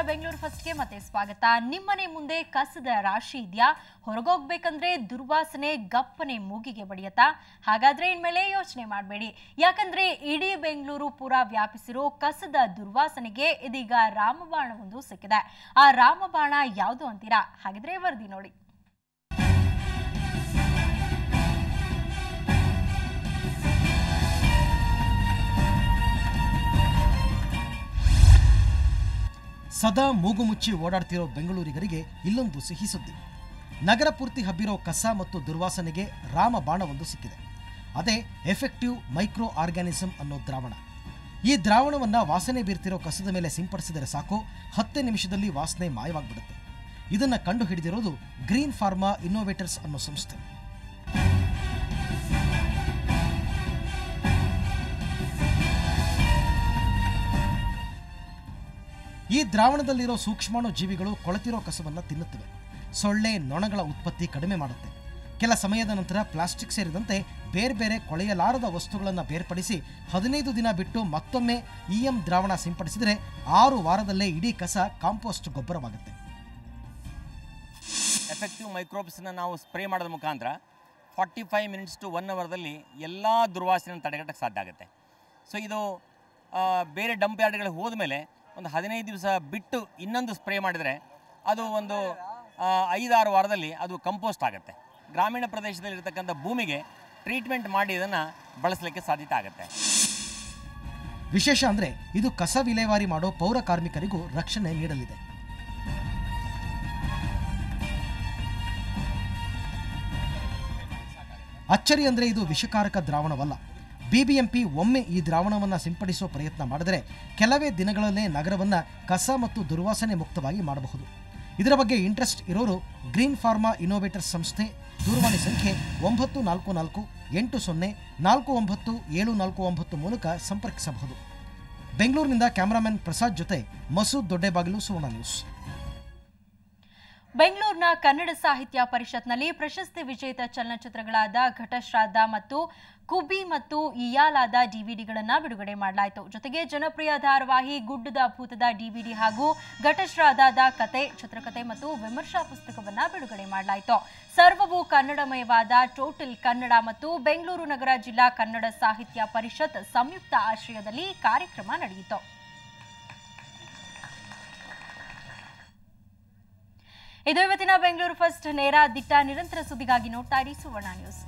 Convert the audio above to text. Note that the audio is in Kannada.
ಬೆಂಗಳೂರು ಫಸ್ಟ್ಗೆ ಮತ್ತೆ ಸ್ವಾಗತ. ನಿಮ್ಮನೆ ಮುಂದೆ ಕಸದ ರಾಶಿ ಇದೆಯಾ? ಹೊರಗೋಗ್ಬೇಕಂದ್ರೆ ದುರ್ವಾಸನೆ ಗಪ್ಪನೆ ಮೂಗಿಗೆ ಬಡಿಯತ್ತಾ? ಹಾಗಾದ್ರೆ ಇನ್ಮೇಲೆ ಯೋಚನೆ ಮಾಡಬೇಡಿ. ಯಾಕಂದ್ರೆ ಇಡೀ ಬೆಂಗಳೂರು ಪೂರ ವ್ಯಾಪಿಸಿರೋ ಕಸದ ದುರ್ವಾಸನೆಗೆ ಇದೀಗ ರಾಮಬಾಣವೊಂದು ಸಿಕ್ಕಿದೆ. ಆ ರಾಮಬಾಣ ಯಾವುದು ಅಂತೀರಾ? ಹಾಗಿದ್ರೆ ವರದಿ ನೋಡಿ. ಸದಾ ಮೂಗು ಮುಚ್ಚಿ ಓಡಾಡ್ತಿರೋ ಬೆಂಗಳೂರಿಗರಿಗೆ ಇಲ್ಲೊಂದು ಸಿಹಿ ಸುದ್ದಿ. ನಗರ ಪೂರ್ತಿ ಹಬ್ಬಿರೋ ಕಸ ಮತ್ತು ದುರ್ವಾಸನೆಗೆ ರಾಮಬಾಣವೊಂದು ಸಿಕ್ಕಿದೆ. ಅದೇ ಎಫೆಕ್ಟಿವ್ ಮೈಕ್ರೋ ಆರ್ಗ್ಯಾನಿಸಮ್ ಅನ್ನೋ ದ್ರಾವಣ. ಈ ದ್ರಾವಣವನ್ನು ವಾಸನೆ ಬೀರ್ತಿರೋ ಕಸದ ಮೇಲೆ ಸಿಂಪಡಿಸಿದರೆ ಸಾಕು, 10 ನಿಮಿಷದಲ್ಲಿ ವಾಸನೆ ಮಾಯವಾಗ್ಬಿಡುತ್ತೆ. ಇದನ್ನು ಕಂಡು ಹಿಡಿದಿರೋದು ಗ್ರೀನ್ ಫಾರ್ಮಾ ಇನ್ನೋವೇಟರ್ಸ್ ಅನ್ನೋ ಸಂಸ್ಥೆ. ಈ ದ್ರಾವಣದಲ್ಲಿರೋ ಸೂಕ್ಷ್ಮಾಣು ಜೀವಿಗಳು ಕೊಳೆತಿರೋ ಕಸವನ್ನು ತಿನ್ನುತ್ತವೆ. ಸೊಳ್ಳೆ, ನೊಣಗಳ ಉತ್ಪತ್ತಿ ಕಡಿಮೆ ಮಾಡುತ್ತೆ. ಕೆಲ ಸಮಯದ ನಂತರ ಪ್ಲಾಸ್ಟಿಕ್ ಸೇರಿದಂತೆ ಬೇರೆ ಬೇರೆ ಕೊಳೆಯಲಾರದ ವಸ್ತುಗಳನ್ನು ಬೇರ್ಪಡಿಸಿ 15 ದಿನ ಬಿಟ್ಟು ಮತ್ತೊಮ್ಮೆ EM ದ್ರಾವಣ ಸಿಂಪಡಿಸಿದರೆ 6 ವಾರದಲ್ಲೇ ಇಡೀ ಕಸ ಕಾಂಪೋಸ್ಟ್ ಗೊಬ್ಬರವಾಗುತ್ತೆ. ಎಫೆಕ್ಟಿವ್ ಮೈಕ್ರೋಬ್ಸ್ನ ನಾವು ಸ್ಪ್ರೇ ಮಾಡೋದ್ರ ಮುಖಾಂತರ 45 ಮಿನಿಟ್ಸ್ ಟು 1 ಅವರ್ದಲ್ಲಿ ಎಲ್ಲ ದುರ್ವಾಸನೆಯನ್ನು ತಡೆಗಟ್ಟಕ್ಕೆ ಸಾಧ್ಯ ಆಗುತ್ತೆ. ಸೊ ಇದು ಬೇರೆ ಡಂಪ್ ಯಾರ್ಡ್ಗಳಿಗೆ ಹೋದ್ಮೇಲೆ ಒಂದು 15 ದಿವಸ ಬಿಟ್ಟು ಇನ್ನೊಂದು ಸ್ಪ್ರೇ ಮಾಡಿದರೆ ಅದು ಒಂದು 5-6 ವಾರದಲ್ಲಿ ಅದು ಕಂಪೋಸ್ಟ್ ಆಗುತ್ತೆ. ಗ್ರಾಮೀಣ ಪ್ರದೇಶದಲ್ಲಿರ್ತಕ್ಕಂಥ ಭೂಮಿಗೆ ಟ್ರೀಟ್ಮೆಂಟ್ ಮಾಡಿ ಇದನ್ನು ಬಳಸಲಿಕ್ಕೆ ಸಾಧ್ಯತೆ ಆಗುತ್ತೆ. ವಿಶೇಷ ಅಂದರೆ ಇದು ಕಸ ವಿಲೇವಾರಿ ಮಾಡೋ ಪೌರ ಕಾರ್ಮಿಕರಿಗೂ ರಕ್ಷಣೆ ನೀಡಲಿದೆ. ಅಚ್ಚರಿ ಅಂದರೆ ಇದು ವಿಷಕಾರಕ ದ್ರಾವಣವಲ್ಲ. BBMP ಒಮ್ಮೆ ಈ ದ್ರಾವಣವನ್ನು ಸಿಂಪಡಿಸುವ ಪ್ರಯತ್ನ ಮಾಡಿದರೆ ಕೆಲವೇ ದಿನಗಳಲ್ಲೇ ನಗರವನ್ನು ಕಸ ಮತ್ತು ದುರ್ವಾಸನೆ ಮುಕ್ತವಾಗಿ ಮಾಡಬಹುದು. ಇದರ ಬಗ್ಗೆ ಇಂಟ್ರೆಸ್ಟ್ ಇರೋರು ಗ್ರೀನ್ ಫಾರ್ಮಾ ಇನ್ನೋವೇಟರ್ಸ್ ಸಂಸ್ಥೆ ದೂರವಾಣಿ ಸಂಖ್ಯೆ 944080494749 ಮೂಲಕ ಸಂಪರ್ಕಿಸಬಹುದು. ಬೆಂಗಳೂರಿನಿಂದ ಕ್ಯಾಮರಾಮನ್ ಪ್ರಸಾದ್ ಜೊತೆ ಮಸೂದ್ ದೊಡ್ಡಬಾಗಿಲು, ಸುವರ್ಣ ನ್ಯೂಸ್. ಬೆಂಗಳೂರಿನ ಕನ್ನಡ ಸಾಹಿತ್ಯ ಪರಿಷತ್ನಲ್ಲಿ ಪ್ರಶಸ್ತಿ ವಿಜೇತ ಚಲನಚಿತ್ರಗಳಾದ ಘಟಶ್ರಾದ್ದ ಮತ್ತು ಕುಬಿ ಮತ್ತು ಇಯಾಲಾದ ಡಿವಿಡಿಗಳನ್ನು ಬಿಡುಗಡೆ ಮಾಡಲಾಯಿತು. ಜೊತೆಗೆ ಜನಪ್ರಿಯ ಧಾರಾವಾಹಿ ಗುಡ್ಡದ ಭೂತದ DVD ಹಾಗೂ ಘಟಶ್ರಾದ್ದದ ಕತೆ, ಚಿತ್ರಕಥೆ ಮತ್ತು ವಿಮರ್ಶಾ ಪುಸ್ತಕವನ್ನು ಬಿಡುಗಡೆ ಮಾಡಲಾಯಿತು. ಸರ್ವವು ಕನ್ನಡಮಯವಾದ ಟೋಟಲ್ ಕನ್ನಡ ಮತ್ತು ಬೆಂಗಳೂರು ನಗರ ಜಿಲ್ಲಾ ಕನ್ನಡ ಸಾಹಿತ್ಯ ಪರಿಷತ್ ಸಂಯುಕ್ತ ಆಶ್ರಯದಲ್ಲಿ ಕಾರ್ಯಕ್ರಮ ನಡೆಯಿತು. ಇದು ಇವತ್ತಿನ ಬೆಂಗಳೂರು ಫಸ್ಟ್ ನೇರ ದಿಟ್ಟ ನಿರಂತರ ಸುದ್ದಿಗಾಗಿ ನೋಡ್ತಾ ಇರಿ ಸುವರ್ಣ ನ್ಯೂಸ್.